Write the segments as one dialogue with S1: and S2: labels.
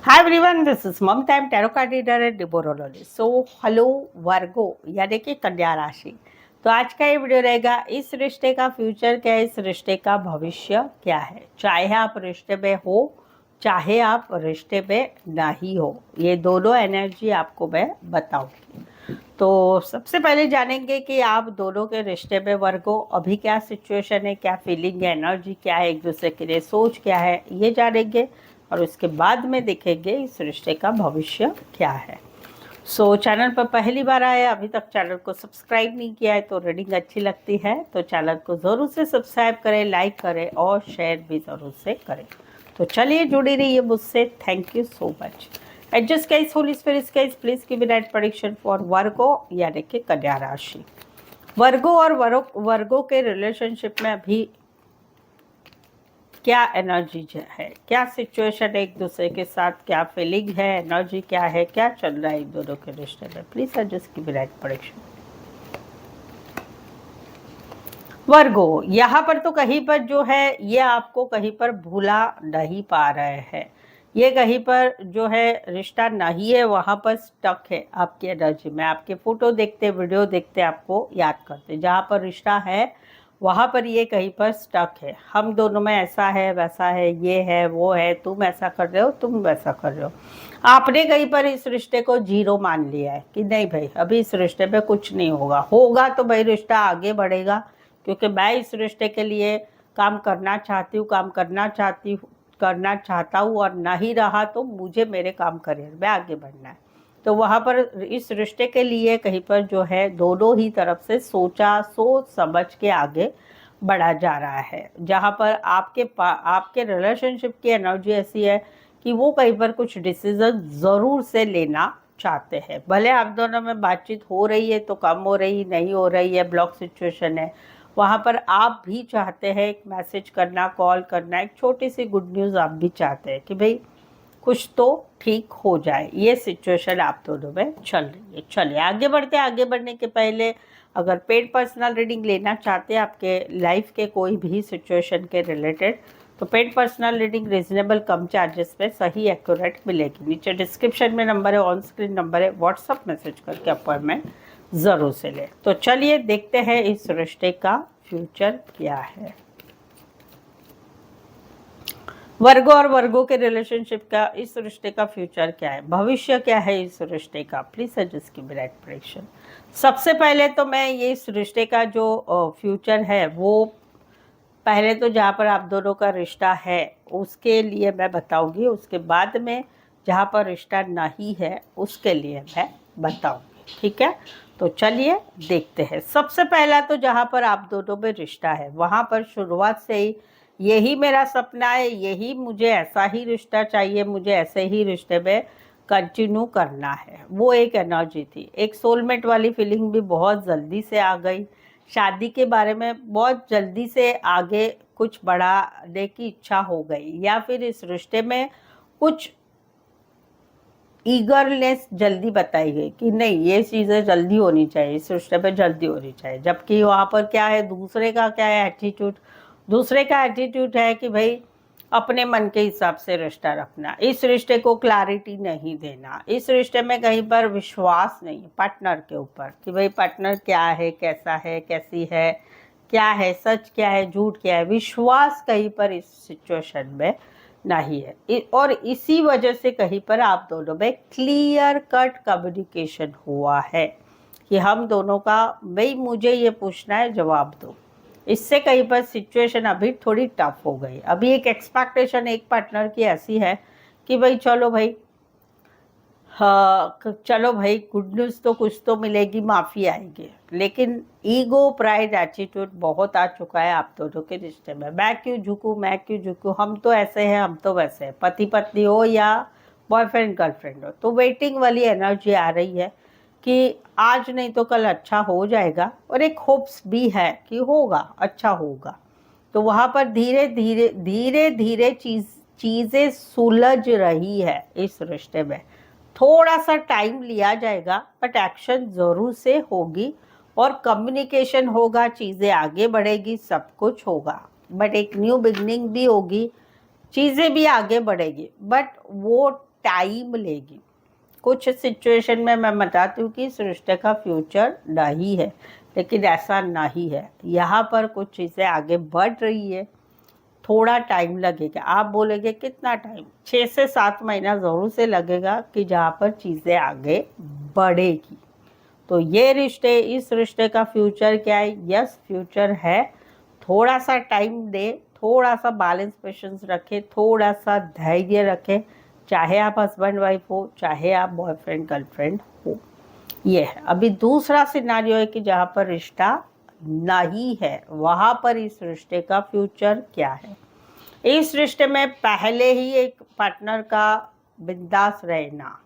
S1: Hi everyone, this is Mamta, time tarot card reader and numerologist. So hello Virgo, यानी कि कन्या राशि। तो आज का ये वीडियो रहेगा, इस रिश्ते का फ्यूचर क्या है, इस रिश्ते का भविष्य क्या है। चाहे आप रिश्ते में हो, चाहे आप रिश्ते में नहीं हो, ये दोनों एनर्जी आपको मैं बताऊंगी। तो सबसे पहले जानेंगे कि आप दोनों के रिश्ते में वर्गो अभी क्या सिचुएशन है, क्या फीलिंग है, एनर्जी क्या है, एक दूसरे के लिए सोच क्या है, ये जानेंगे। और उसके बाद में देखेंगे इस रिश्ते का भविष्य क्या है। चैनल पर पहली बार आए, अभी तक चैनल को सब्सक्राइब नहीं किया है, तो रीडिंग अच्छी लगती है तो चैनल को ज़रूर से सब्सक्राइब करें, लाइक करें और शेयर भी ज़रूर से करें। तो चलिए जुड़ी रहिए मुझसे। Thank you so much. Adjust guys, holy spirits guys, please give me right prediction for Virgo, यानी कि कन्या राशि। वर्गो और वर्गो के रिलेशनशिप में अभी क्या एनर्जी है, क्या सिचुएशन है एक दूसरे के साथ, क्या फीलिंग है, एनर्जी क्या है, क्या चल रहा है इन दोनों के रिश्ते में। Please adjust give me right prediction. Virgo, यहाँ पर तो कहीं पर जो है ये आपको कहीं पर भूला नहीं पा रहे हैं, ये कहीं पर जो है रिश्ता नहीं है, वहाँ पर स्टक है आपकी एनर्जी में। आपके फोटो देखते, वीडियो देखते आपको याद करते, जहाँ पर रिश्ता है वहाँ पर ये कहीं पर स्टक है। हम दोनों में ऐसा है, वैसा है, ये है, वो है, तुम ऐसा कर रहे हो, तुम वैसा कर रहे हो। आपने कहीं पर इस रिश्ते को जीरो मान लिया है कि नहीं भाई, अभी इस रिश्ते में कुछ नहीं होगा, होगा तो भाई रिश्ता आगे बढ़ेगा, क्योंकि मैं इस रिश्ते के लिए काम करना चाहती हूँ, करना चाहता हूँ, और नहीं रहा तो मुझे मेरे काम करियर में आगे बढ़ना है। तो वहाँ पर इस रिश्ते के लिए कहीं पर जो है दोनों ही तरफ से सोच समझ के आगे बढ़ा जा रहा है। जहाँ पर आपके रिलेशनशिप की एनर्जी ऐसी है कि वो कहीं पर कुछ डिसीजन ज़रूर से लेना चाहते हैं। भले आप दोनों में बातचीत हो रही है तो कम हो रही, नहीं हो रही है, ब्लॉक सिचुएशन है, वहाँ पर आप भी चाहते हैं एक मैसेज करना, कॉल करना, एक छोटी सी गुड न्यूज़ आप भी चाहते हैं कि भाई कुछ तो ठीक हो जाए। ये सिचुएशन आप दोनों में चल रही है। चलिए आगे बढ़ते हैं। आगे बढ़ने के पहले अगर पेड पर्सनल रीडिंग लेना चाहते हैं आपके लाइफ के कोई भी सिचुएशन के रिलेटेड, तो पेड पर्सनल रीडिंग रीजनेबल कम चार्जेस पे सही एक्यूरेट मिलेगी। नीचे डिस्क्रिप्शन में नंबर है, ऑन स्क्रीन नंबर है, व्हाट्सअप मैसेज करके अपॉइंटमेंट ज़रूर से लें। तो चलिए देखते हैं इस रिश्ते का फ्यूचर क्या है। वर्गो और वर्गो के रिलेशनशिप का, इस रिश्ते का फ्यूचर क्या है, भविष्य क्या है इस रिश्ते का। प्लीज सजेस्ट की राइट प्रेडिक्शन। सबसे पहले तो मैं ये इस रिश्ते का जो फ्यूचर है वो पहले तो जहाँ पर आप दोनों का रिश्ता है उसके लिए मैं बताऊंगी, उसके बाद में जहाँ पर रिश्ता नहीं है उसके लिए मैं बताऊंगी, ठीक है। तो चलिए देखते हैं। सबसे पहला तो जहाँ पर आप दोनों में रिश्ता है वहाँ पर शुरुआत से ही यही मेरा सपना है, यही मुझे ऐसा ही रिश्ता चाहिए, मुझे ऐसे ही रिश्ते में कंटिन्यू करना है, वो एक एनर्जी थी। एक सोलमेट वाली फीलिंग भी बहुत जल्दी से आ गई। शादी के बारे में बहुत जल्दी से आगे कुछ बढ़ाने की इच्छा हो गई, या फिर इस रिश्ते में कुछ ईगरनेस जल्दी बताई गई कि नहीं ये चीज़ें जल्दी होनी चाहिए, इस रिश्ते पे जल्दी होनी चाहिए। जबकि वहाँ पर क्या है, दूसरे का क्या है एटीट्यूड, दूसरे का एटीट्यूड है कि भाई अपने मन के हिसाब से रिश्ता रखना, इस रिश्ते को क्लैरिटी नहीं देना, इस रिश्ते में कहीं पर विश्वास नहीं पार्टनर के ऊपर कि भाई पार्टनर क्या है, कैसा है, कैसी है, क्या है सच, क्या है झूठ, क्या है, विश्वास कहीं पर इस सिचुएशन में नहीं है। और इसी वजह से कहीं पर आप दोनों में क्लियर कट कम्युनिकेशन हुआ है कि हम दोनों का भाई मुझे ये पूछना है, जवाब दो। इससे कहीं पर सिचुएशन अभी थोड़ी टफ हो गई। अभी एक एक्सपेक्टेशन एक पार्टनर की ऐसी है कि भाई चलो भाई, हाँ चलो भाई गुड न्यूज़ तो कुछ तो मिलेगी, माफ़ी आएगी, लेकिन ईगो प्राइड एटीट्यूड बहुत आ चुका है आप दोनों के रिश्ते में। मैं क्यों झुकूँ, मैं क्यों झुकूँ, हम तो ऐसे हैं, हम तो वैसे हैं, पति पत्नी हो या बॉयफ्रेंड गर्लफ्रेंड हो। तो वेटिंग वाली एनर्जी आ रही है कि आज नहीं तो कल अच्छा हो जाएगा, और एक होप्स भी है कि होगा, अच्छा होगा। तो वहाँ पर धीरे धीरे धीरे धीरे चीज़ें सुलझ रही है इस रिश्ते में। थोड़ा सा टाइम लिया जाएगा बट एक्शन ज़रूर से होगी, और कम्युनिकेशन होगा, चीज़ें आगे बढ़ेगी, सब कुछ होगा, बट एक न्यू बिगनिंग भी होगी, चीज़ें भी आगे बढ़ेगी। बट वो टाइम लेगी। कुछ सिचुएशन में मैं बताती हूँ कि इस रिश्ते का फ्यूचर नहीं है, लेकिन ऐसा नहीं है। यहाँ पर कुछ चीज़ें आगे बढ़ रही है, थोड़ा टाइम लगेगा। आप बोलेंगे कितना टाइम? 6 से 7 महीना ज़रूर से लगेगा कि जहाँ पर चीज़ें आगे बढ़ेगी। तो ये रिश्ते, इस रिश्ते का फ्यूचर क्या है? यस, फ्यूचर है। थोड़ा सा टाइम दे, थोड़ा सा बैलेंस पेशेंस रखें, थोड़ा सा धैर्य रखें, चाहे आप हस्बैंड वाइफ हो, चाहे आप बॉयफ्रेंड गर्लफ्रेंड हो। ये है। अभी दूसरा सिनारियो है कि जहाँ पर रिश्ता नहीं है, वहाँ पर इस रिश्ते का फ्यूचर क्या है? इस रिश्ते में पहले ही एक पार्टनर का बिंदास रहना,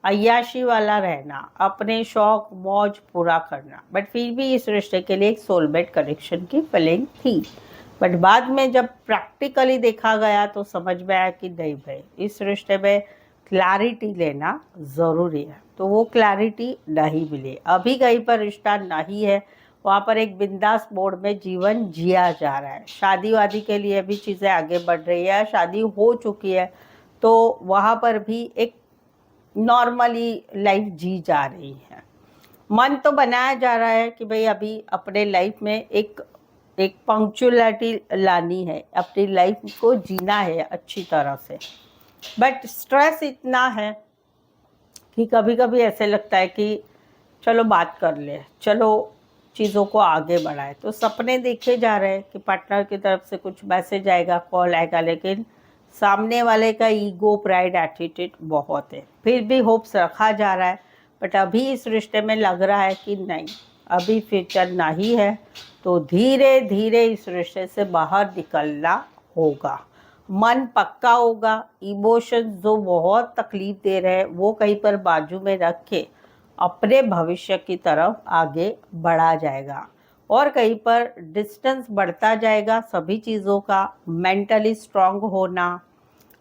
S1: अय्याशी वाला रहना, अपने शौक मौज पूरा करना, बट फिर भी इस रिश्ते के लिए एक सोलमेट कनेक्शन की फीलिंग थी। बट बाद में जब प्रैक्टिकली देखा गया तो समझ में आया कि नहीं भाई, इस रिश्ते में क्लैरिटी लेना ज़रूरी है। तो वो क्लैरिटी नहीं मिली। अभी कहीं पर रिश्ता नहीं है, वहाँ पर एक बिंदास मोड में जीवन जिया जा रहा है। शादी वादी के लिए भी चीज़ें आगे बढ़ रही है, शादी हो चुकी है तो वहाँ पर भी एक नॉर्मली लाइफ जी जा रही है। मन तो बनाया जा रहा है कि भाई अभी अपने लाइफ में एक पंक्चुअलिटी लानी है, अपनी लाइफ को जीना है अच्छी तरह से। बट स्ट्रेस इतना है कि कभी कभी ऐसे लगता है कि चलो बात कर ले, चलो चीज़ों को आगे बढ़ाए। तो सपने देखे जा रहे हैं कि पार्टनर की तरफ से कुछ मैसेज आएगा, कॉल आएगा, लेकिन सामने वाले का ईगो प्राइड एटीट्यूड बहुत है। फिर भी होप्स रखा जा रहा है, बट अभी इस रिश्ते में लग रहा है कि नहीं, अभी फ्यूचर नहीं है। तो धीरे धीरे इस रिश्ते से बाहर निकलना होगा। मन पक्का होगा, इमोशंस जो बहुत तकलीफ दे रहे हैं वो कहीं पर बाजू में रख के अपने भविष्य की तरफ आगे बढ़ा जाएगा। और कहीं पर डिस्टेंस बढ़ता जाएगा सभी चीज़ों का। मेंटली स्ट्रांग होना,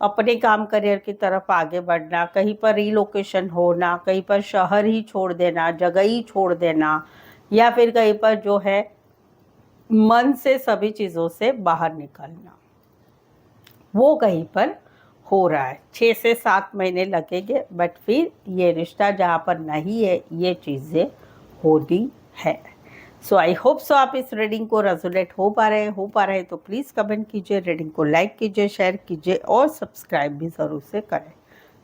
S1: अपने काम करियर की तरफ आगे बढ़ना, कहीं पर रिलोकेशन होना, कहीं पर शहर ही छोड़ देना, जगह ही छोड़ देना, या फिर कहीं पर जो है मन से सभी चीज़ों से बाहर निकलना, वो कहीं पर हो रहा है। 6 से 7 महीने लगेंगे, बट फिर ये रिश्ता जहाँ पर नहीं है ये चीज़ें होनी है। सो आई होप सो आप इस रीडिंग को रेजोनेट हो पा रहे हैं तो प्लीज़ कमेंट कीजिए, रीडिंग को लाइक कीजिए, शेयर कीजिए और सब्सक्राइब भी ज़रूर से करें।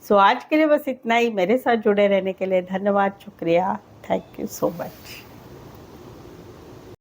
S1: सो आज के लिए बस इतना ही। मेरे साथ जुड़े रहने के लिए धन्यवाद, शुक्रिया, थैंक यू सो मच।